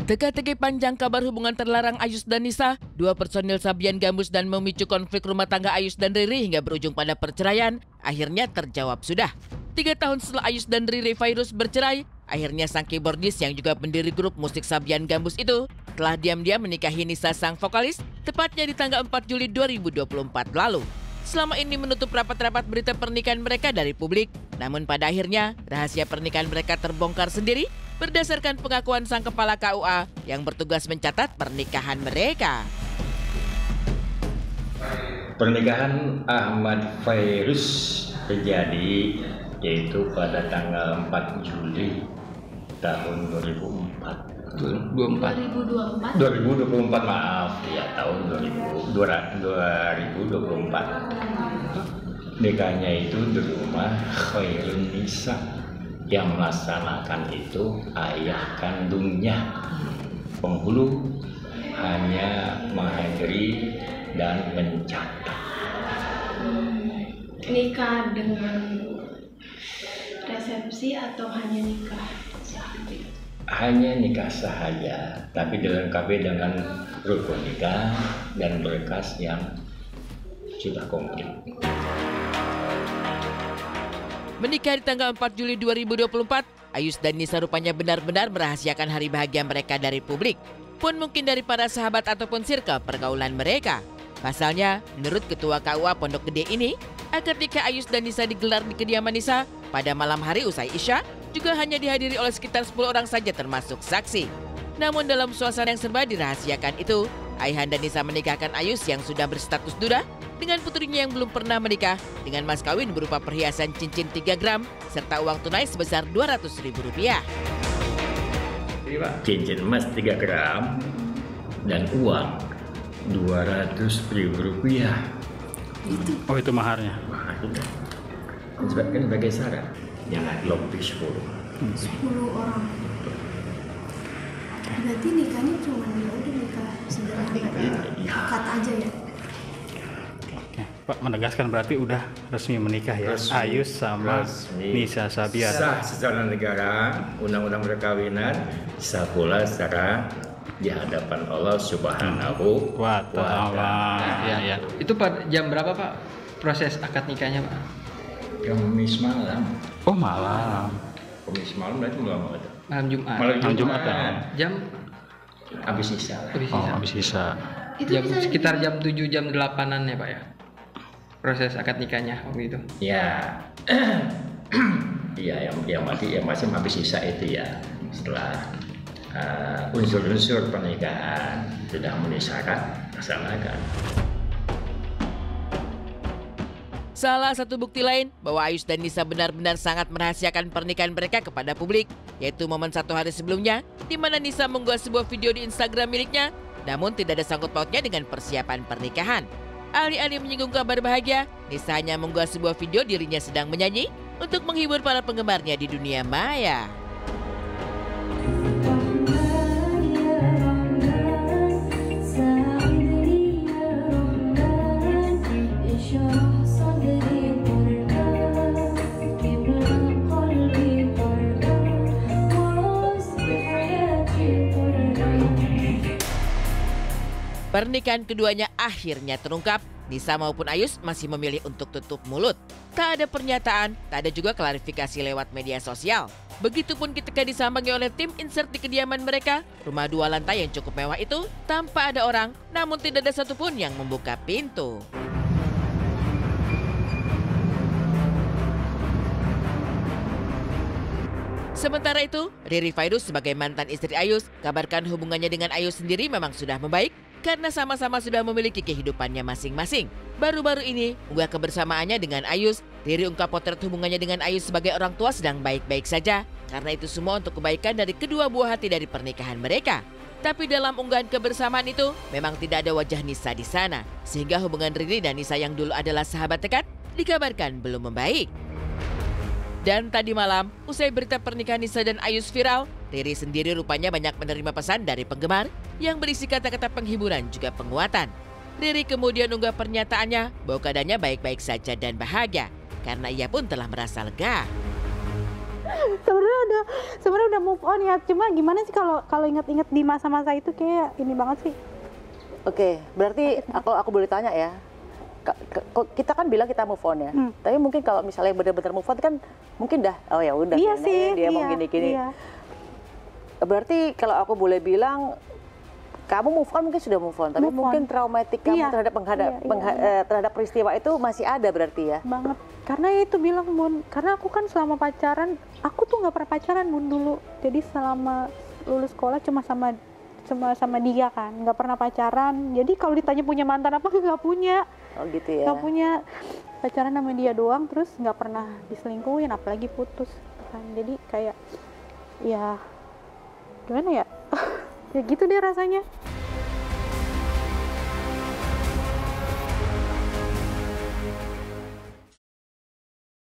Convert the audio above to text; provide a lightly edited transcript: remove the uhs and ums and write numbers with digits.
Teka-teki panjang kabar hubungan terlarang Ayus dan Nisa, dua personil Sabian gambus dan memicu konflik rumah tangga Ayus dan Riri hingga berujung pada perceraian, akhirnya terjawab sudah. 3 tahun setelah Ayus dan Riri Virus bercerai, akhirnya sang keyboardis yang juga pendiri grup musik Sabian gambus itu telah diam-diam menikahi Nisa sang vokalis, tepatnya di tanggal 4 Juli 2024 lalu. Selama ini menutup rapat-rapat berita pernikahan mereka dari publik, namun pada akhirnya rahasia pernikahan mereka terbongkar sendiri berdasarkan pengakuan sang kepala KUA yang bertugas mencatat pernikahan mereka. Pernikahan Ahmad Virus terjadi yaitu pada tanggal 4 Juli tahun 2024, maaf ya, tahun 2024. Nikahnya itu di rumah Khairun Nisa, yang melaksanakan itu ayah kandungnya. Penghulu hanya menghadiri dan mencatat. Nikah dengan resepsi atau hanya nikah saja? Hanya nikah saja, tapi dilengkapi dengan rukun nikah dan berkas yang sudah komplit. Menikah di tanggal 4 Juli 2024, Ayus dan Nisa rupanya benar-benar merahasiakan hari bahagia mereka dari publik, pun mungkin dari para sahabat ataupun circle pergaulan mereka. Pasalnya, menurut Ketua KUA Pondok Gede ini, ketika Ayus dan Nisa digelar di kediaman Nisa pada malam hari usai Isya, juga hanya dihadiri oleh sekitar 10 orang saja termasuk saksi. Namun dalam suasana yang serba dirahasiakan itu, Ayahanda Nisa menikahkan Ayus yang sudah berstatus duda dengan putrinya yang belum pernah menikah dengan mas kawin berupa perhiasan cincin 3 gram serta uang tunai sebesar Rp200.000. Cincin emas 3 gram dan uang Rp200.000. Oh, itu maharnya? Kan sebagai syarat, jangan lebih 10 orang. Berarti nikahnya cuma nikah sederhana, akad aja ya? Oke, Pak menegaskan berarti udah resmi menikah ya, Ayus sama Nisa Sabian. Sah secara negara, undang-undang perkawinan, sah pula secara di hadapan Allah Subhanahu wa Ta'ala. Ya. Itu pada jam berapa Pak proses akad nikahnya Pak? Kamis malam. Oh, malam. Kamis malam berarti malam apa? Malam Jumat. Malam Jumat ya. Jam Habis Isya. Habis Isya. Jam sekitar jam 7 jam 8-an ya Pak ya. Proses akad nikahnya waktu itu. Ya. Iya, yang masih habis Isya itu ya. Setelah unsur-unsur pernikahan sudah memenuhi syarat, laksanakan. Salah satu bukti lain bahwa Ayus dan Nisa benar-benar sangat merahasiakan pernikahan mereka kepada publik, yaitu momen 1 hari sebelumnya, di mana Nisa mengunggah sebuah video di Instagram miliknya, namun tidak ada sangkut pautnya dengan persiapan pernikahan. Alih-alih menyinggung kabar bahagia, Nisa hanya mengunggah sebuah video dirinya sedang menyanyi untuk menghibur para penggemarnya di dunia maya. Pernikahan keduanya akhirnya terungkap. Nisa maupun Ayus masih memilih untuk tutup mulut. Tak ada pernyataan, tak ada juga klarifikasi lewat media sosial. Begitupun ketika disambangi oleh tim insert di kediaman mereka, rumah 2 lantai yang cukup mewah itu tanpa ada orang, namun tidak ada satupun yang membuka pintu. Sementara itu, Riri Virus sebagai mantan istri Ayus, kabarkan hubungannya dengan Ayus sendiri memang sudah membaik karena sama-sama sudah memiliki kehidupannya masing-masing. Baru-baru ini, unggah kebersamaannya dengan Ayus, Riri ungkap potret hubungannya dengan Ayus sebagai orang tua sedang baik-baik saja. Karena itu semua untuk kebaikan dari kedua buah hati dari pernikahan mereka. Tapi dalam unggahan kebersamaan itu, memang tidak ada wajah Nisa di sana. Sehingga hubungan Riri dan Nisa yang dulu adalah sahabat dekat, dikabarkan belum membaik. Dan tadi malam, usai berita pernikahan Nisa dan Ayus viral, Riri sendiri rupanya banyak menerima pesan dari penggemar yang berisi kata-kata penghiburan juga penguatan. Riri kemudian unggah pernyataannya bahwa keadaannya baik-baik saja dan bahagia karena ia pun telah merasa lega. Sebenarnya udah move on ya, cuma gimana sih kalau inget-inget di masa-masa itu kayak ini banget sih. Oke, berarti aku boleh tanya ya. Kita kan bilang kita move on ya. Tapi mungkin kalau misalnya benar-benar move on kan mungkin dah oh ya udah Iya sih, dia mau iya, gini-gini. iya. Berarti kalau aku boleh bilang kamu move on mungkin sudah move on, tapi Move on. mungkin traumatik kamu Iya, terhadap peristiwa itu masih ada berarti ya. Banget. Karena itu bilang Bun, karena aku kan selama pacaran, aku tuh nggak pernah pacaran Bun dulu. Jadi selama lulus sekolah cuma sama dia kan, nggak pernah pacaran. Jadi kalau ditanya punya mantan apa, nggak punya. Oh gitu ya. Nggak punya, pacaran sama dia doang, terus nggak pernah diselingkuhin, apalagi putus kan. Jadi kayak ya gimana ya, ya gitu deh rasanya.